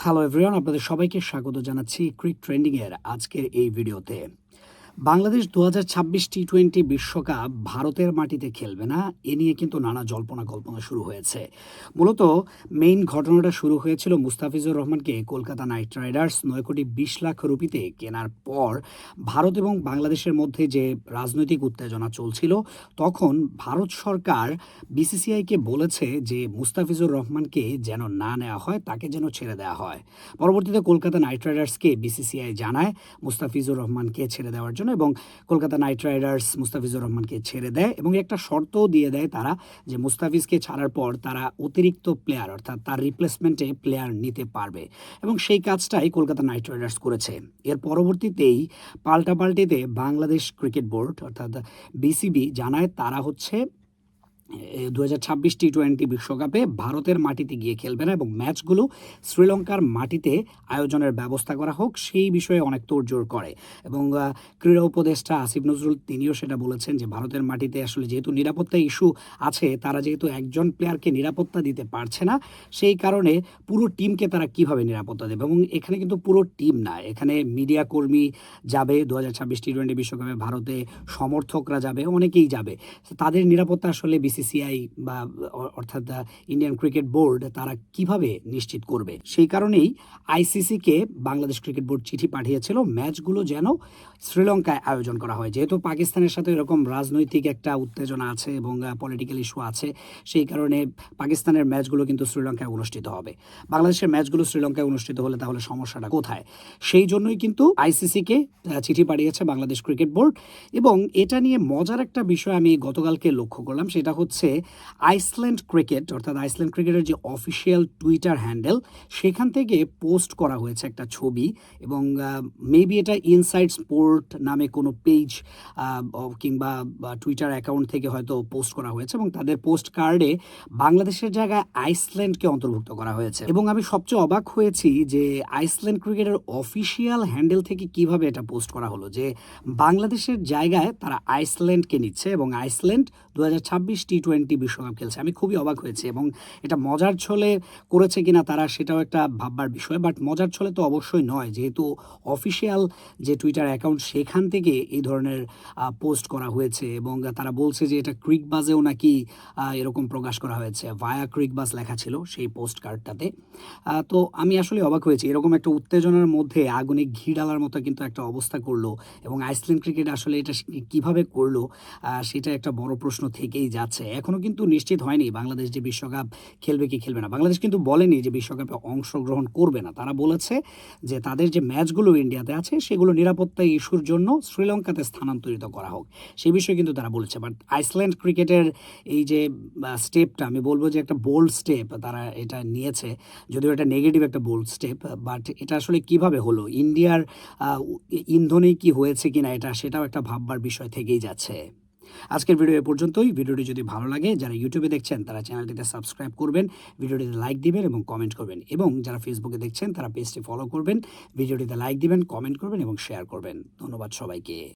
Hello everyone, আপনাদের সবাইকে স্বাগত জানাচ্ছি ক্রিক ট্রেন্ডিংয়ের আজকের এই ভিডিওতে। বাংলাদেশ ২০২৬ টি-20 বিশ্বকাপ ভারতের মাটিতে খেলবে না, এ নিয়ে কিন্তু নানা জল্পনা-কল্পনা শুরু হয়েছে। মূলত মেইন ঘটনাটা শুরু হয়েছিল মুস্তাফিজুর রহমানকে কলকাতা নাইট রাইডার্স ৯,২০,০০,০০০ রুপিতে কেনার পর ভারত এবং বাংলাদেশের মধ্যে যে রাজনৈতিক উত্তেজনা চলছিল, তখন ভারত সরকার বিসিসিআইকে বলেছে যে মুস্তাফিজুর রহমানকে যেন না নেওয়া হয়, তাকে যেন ছেড়ে দেওয়া হয়। পরবর্তীতে কলকাতা নাইট রাইডার্সকে বিসিসিআই জানায় মুস্তাফিজুর রহমানকে ছেড়ে দেওয়ার জন্য, এবং কলকাতা নাইট রাইডার্স মুস্তাফিজুর রহমানকে ছেড়ে দেয় এবং একটা শর্তও দিয়ে দেয় তারা, যে মুস্তাফিজকে ছাড়ার পর তারা অতিরিক্ত প্লেয়ার অর্থাৎ তার রিপ্লেসমেন্টে প্লেয়ার নিতে পারবে, এবং সেই কাজটাই কলকাতা নাইট রাইডার্স করেছে। এর পরবর্তীতেই পাল্টাপাল্টিতে বাংলাদেশ ক্রিকেট বোর্ড অর্থাৎ বিসিবি জানায় তারা হচ্ছে ২০২৬ টি-20 বিশ্বকাপে ভারতের মাটিতে গিয়ে খেলবে না এবং ম্যাচগুলো শ্রীলঙ্কার মাটিতে আয়োজনের ব্যবস্থা করা হোক, সেই বিষয়ে অনেক তোড়জোড় করে। এবং ক্রীড়া উপদেষ্টা আসিফ নজরুল তিনিও সেটা বলেছেন যে ভারতের মাটিতে আসলে যেহেতু নিরাপত্তা ইস্যু আছে, তারা যেহেতু একজন প্লেয়ারকে নিরাপত্তা দিতে পারছে না, সেই কারণে পুরো টিমকে তারা কিভাবে নিরাপত্তা দেবে। এবং এখানে কিন্তু পুরো টিম না, এখানে মিডিয়া কর্মী যাবে, ২০২৬ টি-20 বিশ্বকাপে ভারতে সমর্থকরা যাবে, অনেকেই যাবে। তাদের নিরাপত্তা আসলে বিসিসিআই বা অর্থাৎ ইন্ডিয়ান ক্রিকেট বোর্ড তারা কিভাবে নিশ্চিত করবে? সেই কারণেই আইসিসিকে বাংলাদেশ ক্রিকেট বোর্ড চিঠি পাঠিয়েছিল ম্যাচগুলো যেন শ্রীলঙ্কায় আয়োজন করা হয়। যেহেতু পাকিস্তানের সাথে এরকম রাজনৈতিক একটা উত্তেজনা আছে এবং পলিটিক্যাল ইস্যু আছে, সেই কারণে পাকিস্তানের ম্যাচগুলো কিন্তু শ্রীলঙ্কায় অনুষ্ঠিত হবে। বাংলাদেশের ম্যাচগুলো শ্রীলঙ্কায় অনুষ্ঠিত হলে তাহলে সমস্যাটা কোথায়? সেই জন্যই কিন্তু আইসিসিকে চিঠি পাঠিয়েছে বাংলাদেশ ক্রিকেট বোর্ড। এবং এটা নিয়ে মজার একটা বিষয় আমি গতকালকে লক্ষ্য করলাম, সেটা হচ্ছে আইসল্যান্ড ক্রিকেট অর্থাৎ আইসল্যান্ড ক্রিকেটের যে অফিসিয়াল টুইটার হ্যান্ডেল, সেখান থেকে পোস্ট করা হয়েছে একটা ছবি, এবং মেবি এটা ইনসাইড স্পোর্ট নামে কোনো পেজ কিংবা টুইটার অ্যাকাউন্ট থেকে হয়তো পোস্ট করা হয়েছে, এবং তাদের পোস্ট কার্ডে বাংলাদেশের জায়গায় আইসল্যান্ডকে অন্তর্ভুক্ত করা হয়েছে। এবং আমি সবচেয়ে অবাক হয়েছি যে আইসল্যান্ড ক্রিকেটের অফিসিয়াল হ্যান্ডেল থেকে কিভাবে এটা পোস্ট করা হলো, যে বাংলাদেশের জায়গায় তারা আইসল্যান্ডকে নিচ্ছে এবং আইসল্যান্ড ২০২৬ টি-20 বিশ্বকাপ খেলছে। আমি খুবই অবাক হয়েছি, এবং এটা মজার ছলে করেছে কিনা তারা, সেটাও একটা ভাববার বিষয়। বাট মজার ছলে তো অবশ্যই নয়, যেহেতু অফিসিয়াল যে টুইটার অ্যাকাউন্ট সেখান থেকে এই ধরনের পোস্ট করা হয়েছে, এবং তারা বলছে যে এটা ক্রিকবাজেও নাকি এরকম প্রকাশ করা হয়েছে, ভায়া ক্রিকবাজ লেখা ছিল সেই পোস্ট কার্ডটাতে। তো আমি আসলে অবাক হয়েছি, এরকম একটা উত্তেজনার মধ্যে আগুনে ঘি ডালার মতো কিন্তু একটা অবস্থা করলো, এবং আইসল্যান্ড ক্রিকেট আসলে এটা কিভাবে করলো সেটা একটা বড় প্রশ্ন থেকেই যাচ্ছে। এখনও কিন্তু নিশ্চিত হয়নি বাংলাদেশ যে বিশ্বকাপ খেলবে কি খেলবে না। বাংলাদেশ কিন্তু বলেনি যে বিশ্বকাপে অংশগ্রহণ করবে না, তারা বলেছে যে তাদের যে ম্যাচগুলো ইন্ডিয়াতে আছে সেগুলো নিরাপত্তা ইস্যুর জন্য শ্রীলঙ্কাতে স্থানান্তরিত করা হোক, সেই বিষয়ে কিন্তু তারা বলেছে। বাট আইসল্যান্ড ক্রিকেটের এই যে স্টেপটা, আমি বলবো যে একটা বোল্ড স্টেপ তারা এটা নিয়েছে, যদিও এটা নেগেটিভ একটা বোল্ড স্টেপ, বাট এটা আসলে কিভাবে হলো, ইন্ডিয়ার ইন্ধনেই কি হয়েছে কিনা এটা, সেটাও একটা ভাববার বিষয় থেকেই যাচ্ছে। আজকের ভিডিও এ পর্যন্তই। ভিডিওটি যদি ভালো লাগে, যারা ইউটিউবে দেখছেন তারা চ্যানেলটিতে সাবস্ক্রাইব করবেন, ভিডিওটিতে লাইক দিবেন এবং কমেন্ট করবেন, এবং যারা ফেসবুকে দেখছেন তারা পেজটি ফলো করবেন, ভিডিওটিতে লাইক দিবেন, কমেন্ট করবেন এবং শেয়ার করবেন। ধন্যবাদ সবাইকে।